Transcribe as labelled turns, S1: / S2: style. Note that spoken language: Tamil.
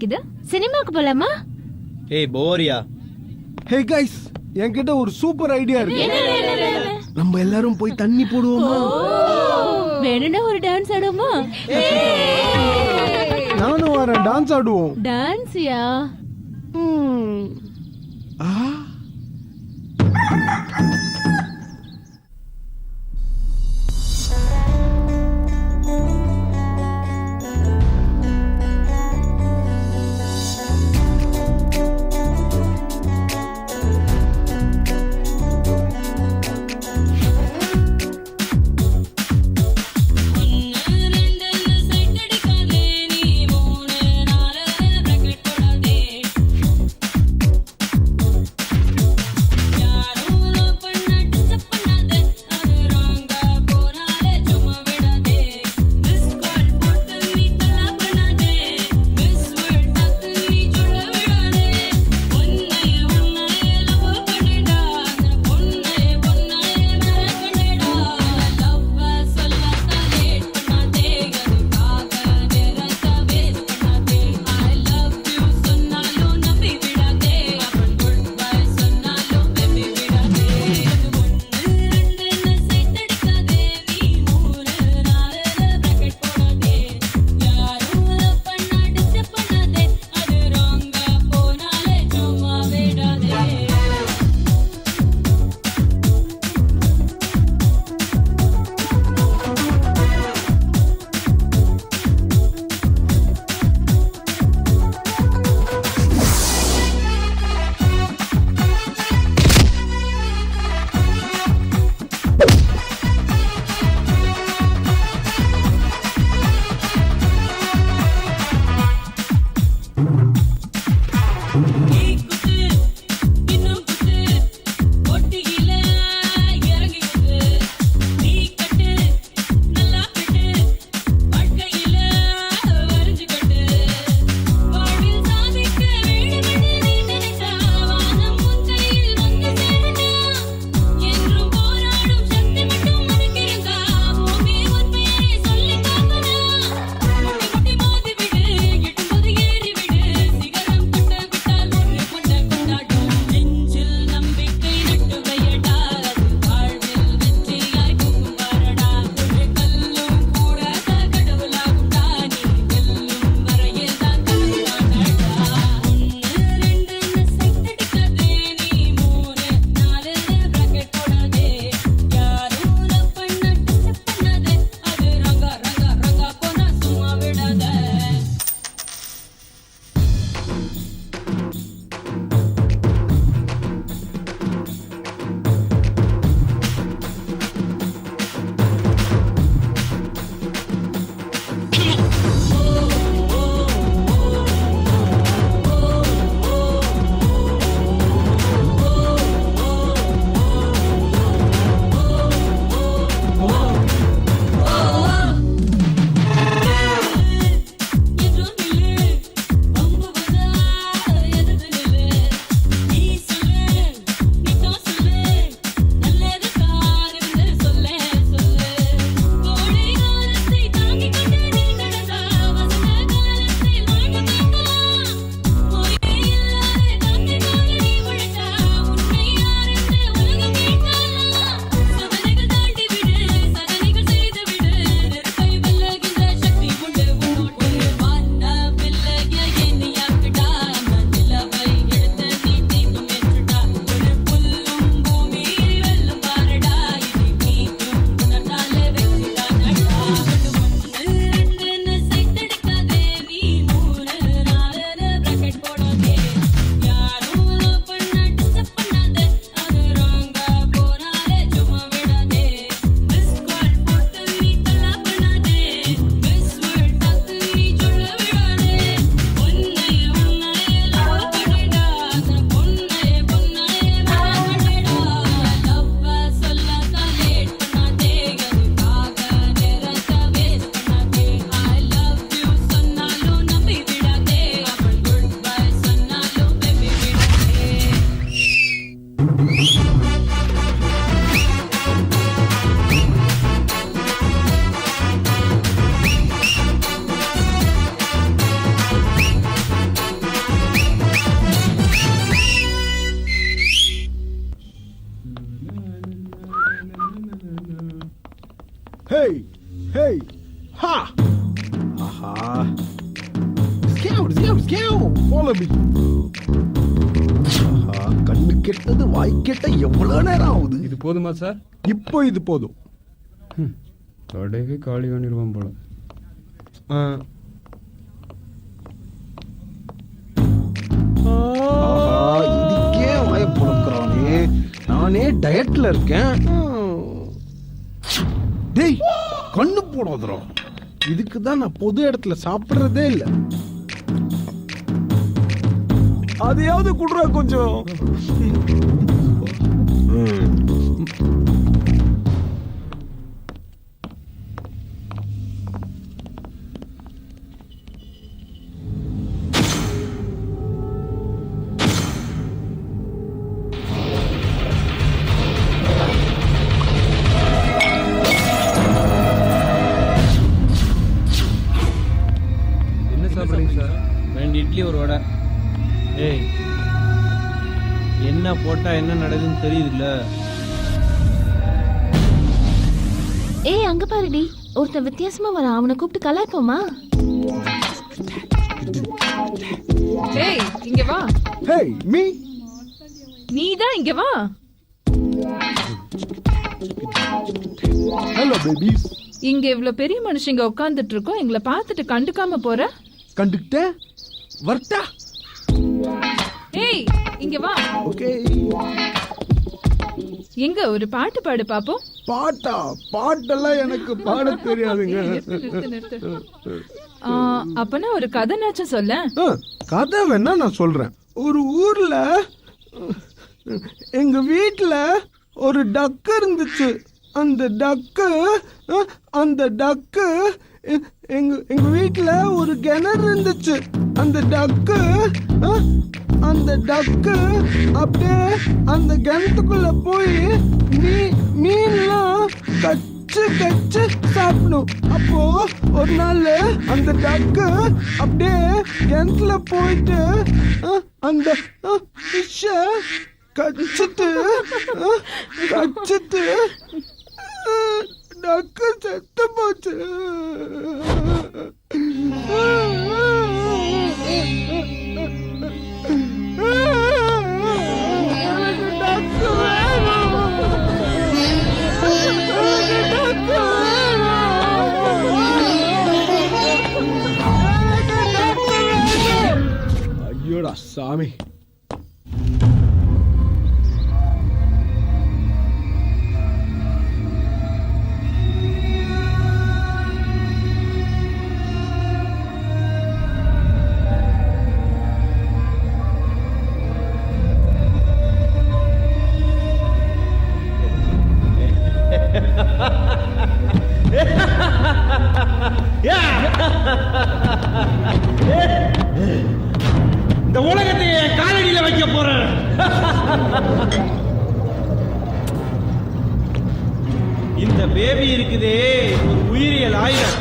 S1: அடிக்குது. சினிமாக்கு போலாமா?
S2: ஏய் போரியா.
S3: ஹே கைஸ், என்கிட்ட ஒரு சூப்பர் ஐடியா இருக்கு. நம்ம எல்லாரும் போய் தண்ணி போடுவோமா?
S1: வேணும்னா ஒரு டான்ஸ் ஆடுவோமா?
S3: நானும் வரேன், டான்ஸ் ஆடுவோம்.
S1: டான்ஸ்யா?
S3: Hey, hey, ha! Aha! Scout! Follow me. ஆஹா, கண்ணு கெட்டது வாய் கெட்ட எவ்வளவு நேரம் ஆகுது?
S2: இது போதுமா சார்?
S3: இப்போ இது போதும்.
S2: கடைக்கு காலி பண்ணிடுவோம் போல.
S3: ஆஹா, இதுக்கே வாய புழக்கிறானே. நானே டயட்ல இருக்கேன். டேய், கண்ணு போடாதடா. இதுக்கு தான் நான் பொது இடத்துல சாப்பிடுறதே இல்ல. அதையாவது குடுறா கொஞ்சம்.
S2: என்ன சாப்பிடுறீங்க சார்?
S4: 2 இட்லி ஒரு வடை. ஏய், என்ன போட்டா என்ன நடக்குதுன்னு தெரியுதுல்ல?
S1: ஏய் அங்க பாருடி, ஒருத்தன் வித்தியாசமா வரான். அவனை கூப்பிட்டு கலாய்ப்போமா?
S5: ஏய் இங்க வா.
S3: ஹேய் மீ,
S5: நீ தான் இங்க வா.
S3: Hello babies.
S5: இங்க இவ்ளோ பெரிய மனுஷங்க உட்கார்ந்துட்டு இருக்கோம், எங்களை பார்த்துட்டு கண்டுக்காம போற?
S3: கண்டுக்கிட்ட வரட்டா?
S5: ஏய் இங்க வா.
S3: ஓகே.
S5: எங்க ஒரு பாட்டு பாடு பாப்போம்.
S3: பாட்டெல்லாம் எனக்கு பாட தெரியாதுங்க.
S5: நிறுத்து. அப்பனா ஒரு கதைனாச்சும் சொல்ல.
S3: கதை வேணா நான் சொல்றேன். ஒரு ஊர்ல எங்க வீட்டுல ஒரு டக்கு இருந்துச்சு. அந்த டக்கு எங்க வீட்டுல ஒரு கிணறு இருந்துச்சு. அந்த டக்கு அப்படியே அந்த கிணத்துக்குள்ள போய் மீன்லாம் கச்சு சாப்பிடும். அப்போ ஒரு நாள் அந்த டக்கு அப்படியே கிணத்துல போயிட்டு அந்த ஃபிஷ்ஷ கச்சிட்டு டக்கு செத்து போச்சு. ஐயோடா சாமி.
S4: இந்த உலகத்தை என் காலடியில வைக்க போறேன். இந்த பேபி இருக்குதே ஒரு உயிரியல் ஆயுதம்.